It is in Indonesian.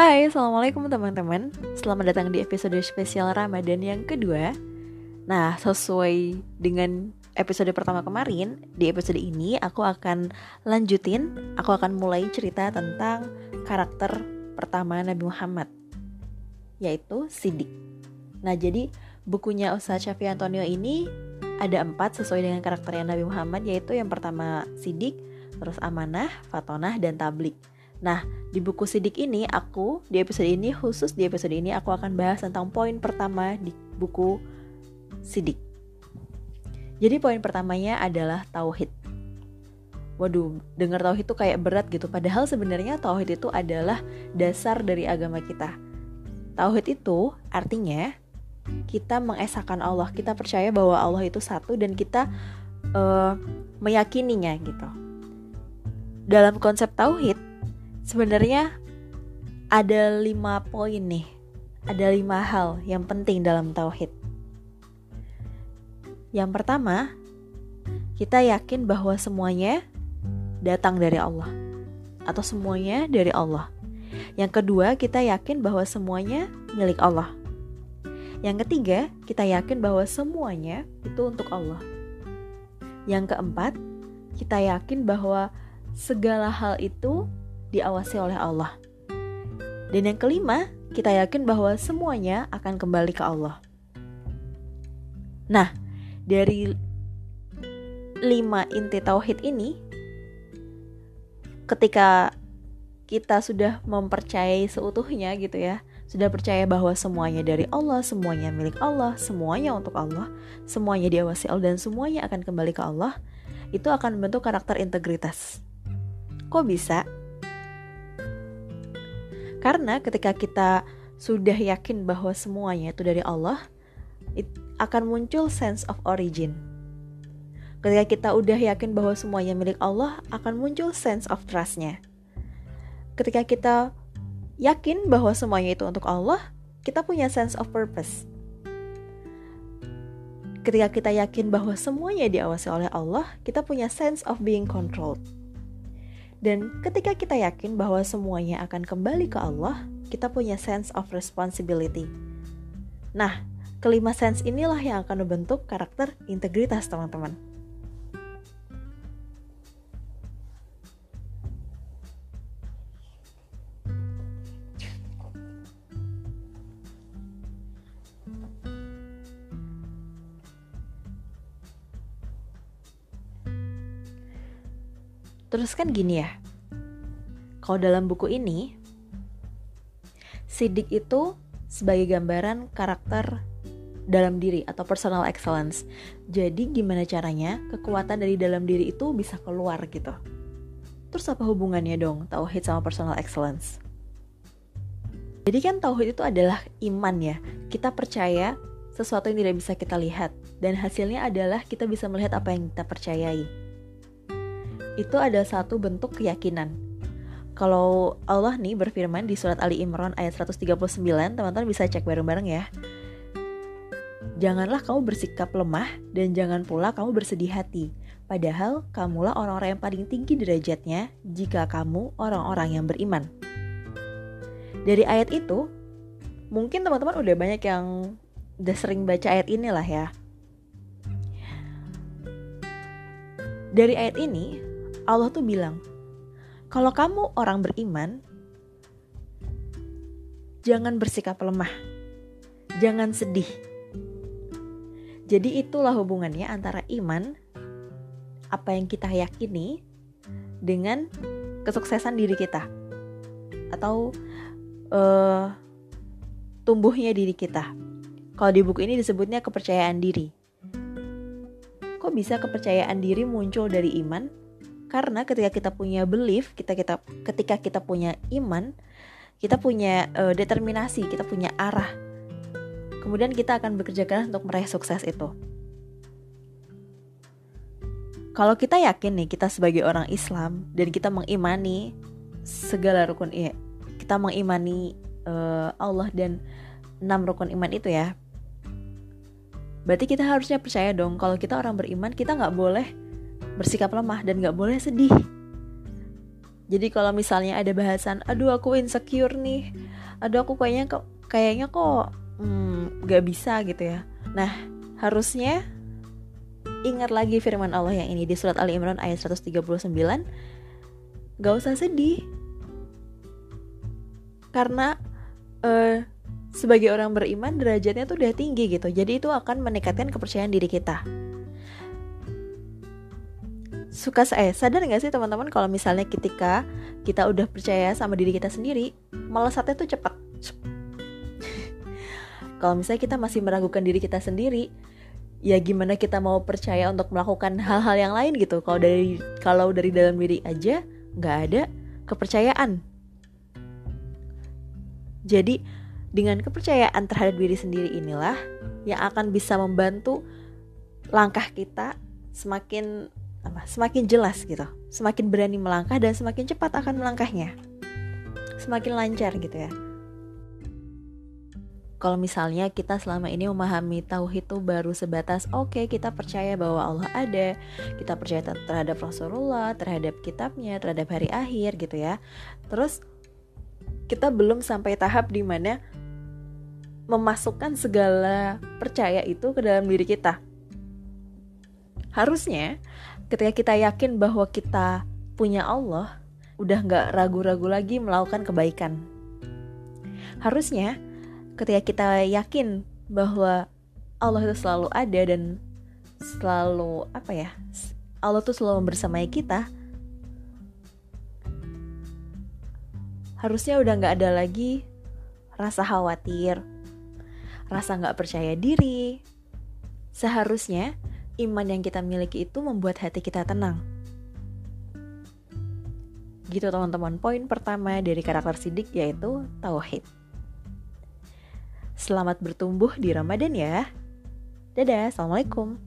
Hai, Assalamualaikum teman-teman. Selamat datang di episode spesial Ramadan yang kedua. Nah, sesuai dengan episode pertama kemarin, di episode ini aku akan mulai cerita tentang karakter pertama Nabi Muhammad, yaitu Siddiq. Nah, jadi bukunya Ustaz Syafi'i Antonio ini ada 4 sesuai dengan karakternya Nabi Muhammad, yaitu yang pertama Siddiq, terus Amanah, Fatonah, dan Tablik. Nah, di buku Siddiq ini di episode ini aku akan bahas tentang poin pertama di buku Siddiq. Jadi poin pertamanya adalah tauhid. Waduh, dengar tauhid itu kayak berat gitu. Padahal sebenarnya tauhid itu adalah dasar dari agama kita. Tauhid itu artinya kita mengesahkan Allah. Kita percaya bahwa Allah itu satu dan kita meyakininya gitu. Dalam konsep tauhid sebenarnya ada 5 poin nih. Ada 5 hal yang penting dalam tauhid. Yang pertama, kita yakin bahwa semuanya datang dari Allah atau semuanya dari Allah. Yang kedua, kita yakin bahwa semuanya milik Allah. Yang ketiga, kita yakin bahwa semuanya itu untuk Allah. Yang keempat, kita yakin bahwa segala hal itu diawasi oleh Allah. Dan yang kelima, kita yakin bahwa semuanya akan kembali ke Allah. Nah, dari 5 inti tauhid ini, ketika kita sudah mempercayai seutuhnya gitu ya, sudah percaya bahwa semuanya dari Allah, semuanya milik Allah, semuanya untuk Allah, semuanya diawasi Allah dan semuanya akan kembali ke Allah, itu akan membentuk karakter integritas. Kok bisa? Karena ketika kita sudah yakin bahwa semuanya itu dari Allah, akan muncul sense of origin. Ketika kita udah yakin bahwa semuanya milik Allah, akan muncul sense of trust-nya. Ketika kita yakin bahwa semuanya itu untuk Allah, kita punya sense of purpose. Ketika kita yakin bahwa semuanya diawasi oleh Allah, kita punya sense of being controlled. Dan ketika kita yakin bahwa semuanya akan kembali ke Allah, kita punya sense of responsibility. Nah, kelima sense inilah yang akan membentuk karakter integritas, teman-teman. Terus kan gini ya, kalau dalam buku ini, Siddiq itu sebagai gambaran karakter dalam diri atau personal excellence. Jadi gimana caranya kekuatan dari dalam diri itu bisa keluar gitu. Terus apa hubungannya dong tauhid sama personal excellence? Jadi kan tauhid itu adalah iman ya. Kita percaya sesuatu yang tidak bisa kita lihat, dan hasilnya adalah kita bisa melihat apa yang kita percayai. Itu ada satu bentuk keyakinan. Kalau Allah nih berfirman di surat Ali Imran ayat 139, teman-teman bisa cek bareng-bareng ya. Janganlah kamu bersikap lemah dan jangan pula kamu bersedih hati. Padahal kamulah orang-orang yang paling tinggi derajatnya jika kamu orang-orang yang beriman. Dari ayat itu, mungkin teman-teman udah banyak yang udah sering baca ayat inilah ya. Dari ayat ini, Allah tuh bilang, kalau kamu orang beriman, jangan bersikap lemah, jangan sedih. Jadi itulah hubungannya antara iman, apa yang kita yakini, dengan kesuksesan diri kita, atau tumbuhnya diri kita. Kalau di buku ini disebutnya kepercayaan diri. Kok bisa kepercayaan diri muncul dari iman? Karena ketika kita punya belief, ketika kita punya iman, kita punya determinasi, kita punya arah. Kemudian kita akan bekerja keras untuk meraih sukses itu. Kalau kita yakin nih, kita sebagai orang Islam dan kita mengimani segala rukun, kita mengimani Allah dan 6 rukun iman itu ya. Berarti kita harusnya percaya dong, kalau kita orang beriman, kita gak boleh bersikap lemah dan gak boleh sedih. Jadi kalau misalnya ada bahasan, aduh aku insecure nih, aduh aku kayaknya kok gak bisa gitu ya. Nah, harusnya ingat lagi firman Allah yang ini di surat Ali Imran ayat 139. Gak usah sedih, karena sebagai orang beriman derajatnya tuh udah tinggi gitu. Jadi itu akan meningkatkan kepercayaan diri kita. Sadar gak sih teman-teman kalau misalnya ketika kita udah percaya sama diri kita sendiri, melesatnya tuh cepat. Kalau misalnya kita masih meragukan diri kita sendiri, ya gimana kita mau percaya untuk melakukan hal-hal yang lain gitu. Kalau dari dalam diri aja nggak ada kepercayaan. Jadi dengan kepercayaan terhadap diri sendiri inilah yang akan bisa membantu langkah kita semakin jelas gitu, semakin berani melangkah dan semakin cepat akan melangkahnya, semakin lancar gitu ya. Kalau misalnya kita selama ini memahami tauhid itu baru sebatas oke, kita percaya bahwa Allah ada, kita percaya terhadap Rasulullah, terhadap kitabnya, terhadap hari akhir gitu ya. Terus kita belum sampai tahap dimana memasukkan segala percaya itu ke dalam diri kita. Harusnya ketika kita yakin bahwa kita punya Allah, udah gak ragu-ragu lagi melakukan kebaikan. Harusnya ketika kita yakin bahwa Allah itu selalu ada dan selalu Allah tuh selalu bersamai kita, harusnya udah gak ada lagi rasa khawatir, rasa gak percaya diri. Seharusnya iman yang kita miliki itu membuat hati kita tenang. Gitu teman-teman, poin pertama dari karakter Shidq yaitu tauhid. Selamat bertumbuh di Ramadan ya. Dadah, assalamualaikum.